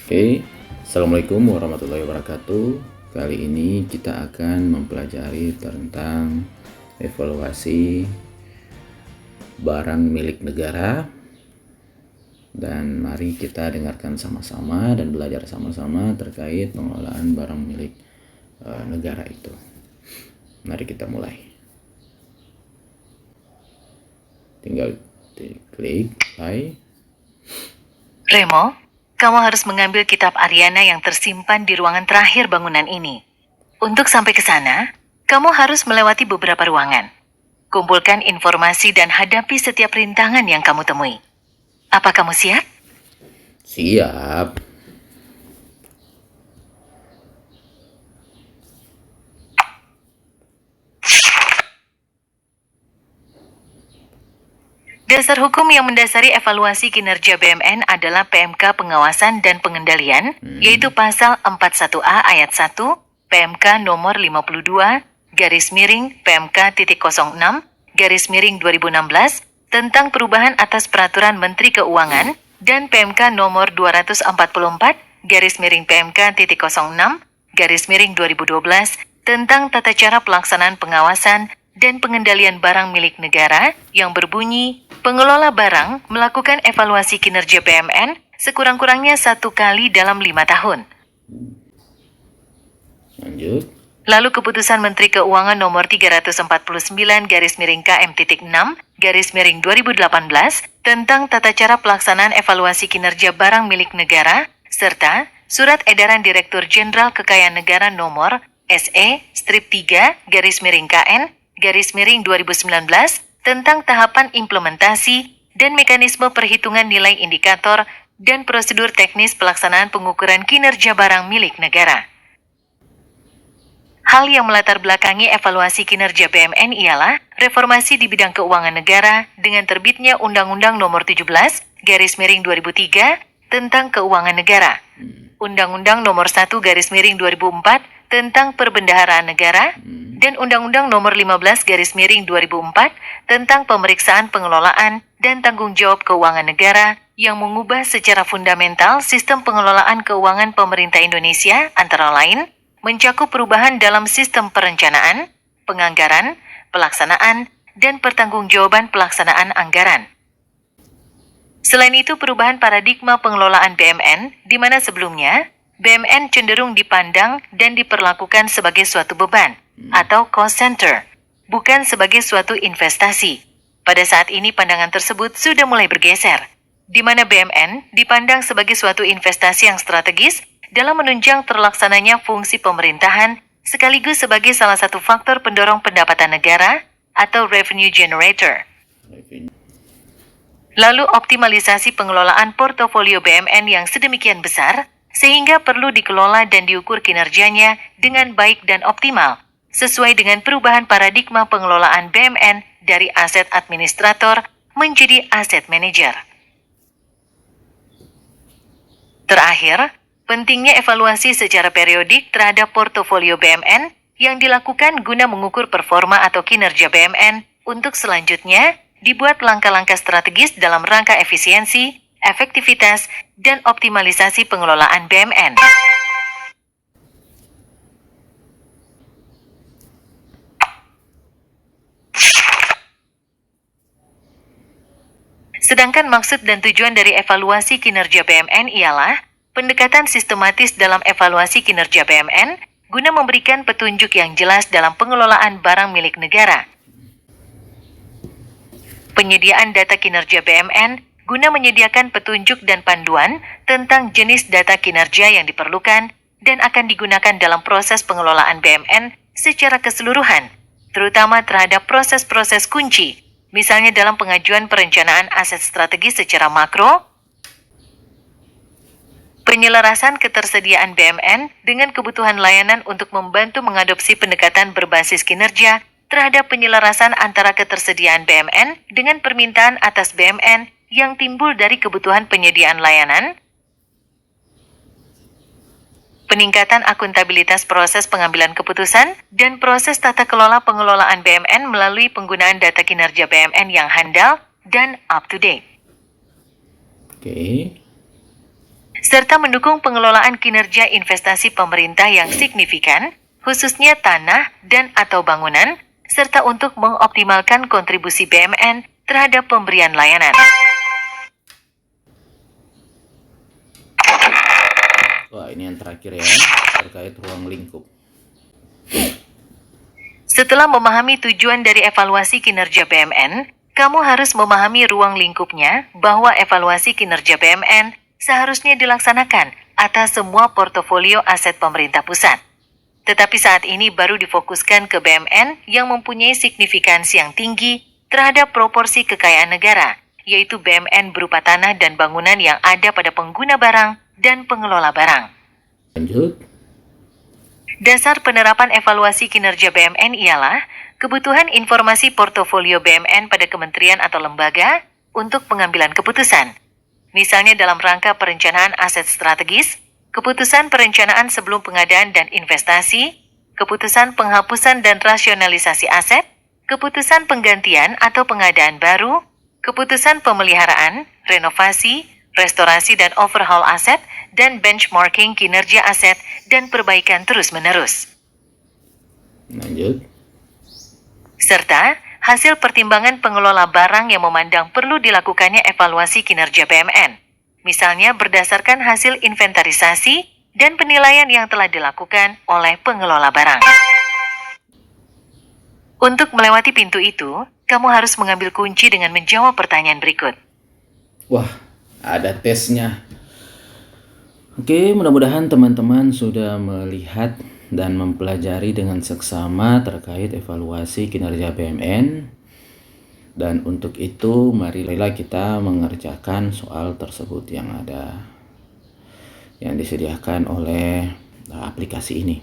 Oke, Assalamualaikum warahmatullahi wabarakatuh. Kali ini kita akan mempelajari tentang evaluasi barang milik negara. Dan mari kita dengarkan sama-sama dan belajar sama-sama terkait pengelolaan barang milik negara itu. Mari kita mulai. Tinggal klik play. Remo, kamu harus mengambil kitab Ariana yang tersimpan di ruangan terakhir bangunan ini. Untuk sampai ke sana, kamu harus melewati beberapa ruangan. Kumpulkan informasi dan hadapi setiap rintangan yang kamu temui. Apa kamu siap? Siap. Dasar hukum yang mendasari evaluasi kinerja BMN adalah PMK Pengawasan dan Pengendalian, yaitu pasal 41A ayat 1, PMK nomor 52, garis miring PMK.06, garis miring 2016, tentang perubahan atas peraturan Menteri Keuangan, dan PMK nomor 244, garis miring PMK.06, garis miring 2012, tentang tata cara pelaksanaan pengawasan dan pengendalian barang milik negara yang berbunyi, pengelola barang melakukan evaluasi kinerja BMN sekurang-kurangnya 1 kali dalam 5 tahun. Lanjut. Lalu Keputusan Menteri Keuangan nomor 349 garis miring KM.6 garis miring 2018 tentang tata cara pelaksanaan evaluasi kinerja barang milik negara, serta Surat Edaran Direktur Jenderal Kekayaan Negara nomor SE-3 garis miring KN garis miring 2019 tentang tahapan implementasi dan mekanisme perhitungan nilai indikator dan prosedur teknis pelaksanaan pengukuran kinerja barang milik negara. Hal yang melatar belakangi evaluasi kinerja BMN ialah reformasi di bidang keuangan negara dengan terbitnya Undang-Undang Nomor 17 garis miring 2003 tentang keuangan negara, Undang-Undang Nomor 1 garis miring 2004 tentang perbendaharaan negara, dan Undang-Undang Nomor 15 garis miring 2004 tentang pemeriksaan pengelolaan dan tanggung jawab keuangan negara yang mengubah secara fundamental sistem pengelolaan keuangan pemerintah Indonesia, antara lain mencakup perubahan dalam sistem perencanaan, penganggaran, pelaksanaan, dan pertanggungjawaban pelaksanaan anggaran. Selain itu, perubahan paradigma pengelolaan BMN, di mana sebelumnya BMN cenderung dipandang dan diperlakukan sebagai suatu beban atau cost center, bukan sebagai suatu investasi. Pada saat ini pandangan tersebut sudah mulai bergeser, di mana BMN dipandang sebagai suatu investasi yang strategis dalam menunjang terlaksananya fungsi pemerintahan sekaligus sebagai salah satu faktor pendorong pendapatan negara atau revenue generator. Lalu optimalisasi pengelolaan portofolio BMN yang sedemikian besar sehingga perlu dikelola dan diukur kinerjanya dengan baik dan optimal, sesuai dengan perubahan paradigma pengelolaan BMN dari aset administrator menjadi aset manajer. Terakhir, pentingnya evaluasi secara periodik terhadap portofolio BMN yang dilakukan guna mengukur performa atau kinerja BMN untuk selanjutnya dibuat langkah-langkah strategis dalam rangka efisiensi, efektivitas, dan optimalisasi pengelolaan BMN. Sedangkan maksud dan tujuan dari evaluasi kinerja BMN ialah pendekatan sistematis dalam evaluasi kinerja BMN guna memberikan petunjuk yang jelas dalam pengelolaan barang milik negara. Penyediaan data kinerja BMN guna menyediakan petunjuk dan panduan tentang jenis data kinerja yang diperlukan dan akan digunakan dalam proses pengelolaan BMN secara keseluruhan, terutama terhadap proses-proses kunci, misalnya dalam pengajuan perencanaan aset strategis secara makro, penyelarasan ketersediaan BMN dengan kebutuhan layanan untuk membantu mengadopsi pendekatan berbasis kinerja terhadap penyelarasan antara ketersediaan BMN dengan permintaan atas BMN yang timbul dari kebutuhan penyediaan layanan, peningkatan akuntabilitas proses pengambilan keputusan, dan proses tata kelola pengelolaan BMN melalui penggunaan data kinerja BMN yang handal dan up-to-date. Oke. serta mendukung pengelolaan kinerja investasi pemerintah yang signifikan, khususnya tanah dan atau bangunan, serta untuk mengoptimalkan kontribusi BMN terhadap pemberian layanan. Wah, ini yang terakhir ya, terkait ruang lingkup. Setelah memahami tujuan dari evaluasi kinerja BMN, kamu harus memahami ruang lingkupnya bahwa evaluasi kinerja BMN seharusnya dilaksanakan atas semua portofolio aset pemerintah pusat. Tetapi saat ini baru difokuskan ke BMN yang mempunyai signifikansi yang tinggi terhadap proporsi kekayaan negara, yaitu BMN berupa tanah dan bangunan yang ada pada pengguna barang dan pengelola barang. Lanjut. Dasar penerapan evaluasi kinerja BMN ialah kebutuhan informasi portofolio BMN pada kementerian atau lembaga untuk pengambilan keputusan. Misalnya dalam rangka perencanaan aset strategis, keputusan perencanaan sebelum pengadaan dan investasi, keputusan penghapusan dan rasionalisasi aset, keputusan penggantian atau pengadaan baru, keputusan pemeliharaan, renovasi, restorasi dan overhaul aset, dan benchmarking kinerja aset dan perbaikan terus-menerus. Lanjut. Serta hasil pertimbangan pengelola barang yang memandang perlu dilakukannya evaluasi kinerja BMN. Misalnya berdasarkan hasil inventarisasi dan penilaian yang telah dilakukan oleh pengelola barang. Untuk melewati pintu itu, kamu harus mengambil kunci dengan menjawab pertanyaan berikut. Wah, ada tesnya. Oke, mudah-mudahan teman-teman sudah melihat dan mempelajari dengan seksama terkait evaluasi kinerja BMN. Dan untuk itu, marilah kita mengerjakan soal tersebut yang ada, yang disediakan oleh aplikasi ini.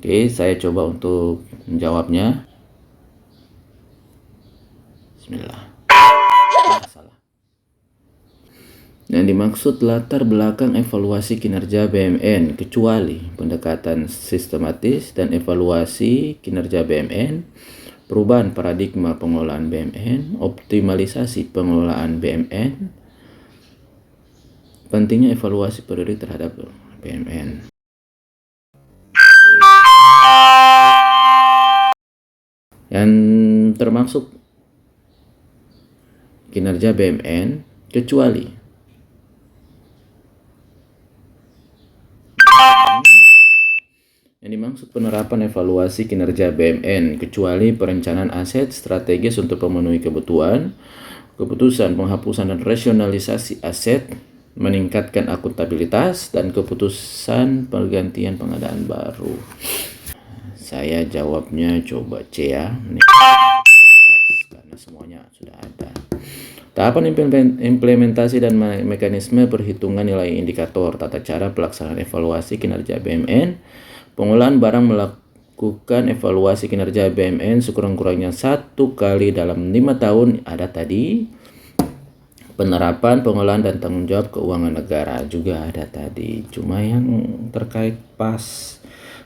Oke, saya coba untuk menjawabnya. Bismillah. Salah. Yang dimaksud latar belakang evaluasi kinerja BMN kecuali pendekatan sistematis dan evaluasi kinerja BMN, perubahan paradigma pengelolaan BMN, optimalisasi pengelolaan BMN, pentingnya evaluasi periodik terhadap BMN. Yang termasuk kinerja BMN kecuali yang dimaksud penerapan evaluasi kinerja BMN kecuali perencanaan aset strategis untuk memenuhi kebutuhan, keputusan penghapusan dan rasionalisasi aset, meningkatkan akuntabilitas, dan keputusan pergantian pengadaan baru. Saya jawabnya coba C ya, karena semuanya sudah ada. Tahapan implementasi dan mekanisme perhitungan nilai indikator, tata cara pelaksanaan evaluasi kinerja BMN, pengelolaan barang melakukan evaluasi kinerja BMN sekurang-kurangnya 1 kali dalam 5 tahun ada tadi. Penerapan, pengelolaan dan tanggung jawab keuangan negara juga ada tadi. Cuma yang terkait pas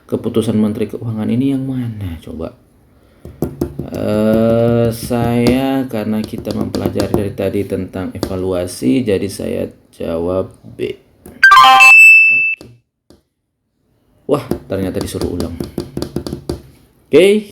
keputusan Menteri Keuangan ini yang mana coba? Saya karena kita mempelajari dari tadi tentang evaluasi, jadi saya jawab B. Wah, ternyata disuruh ulang. Oke.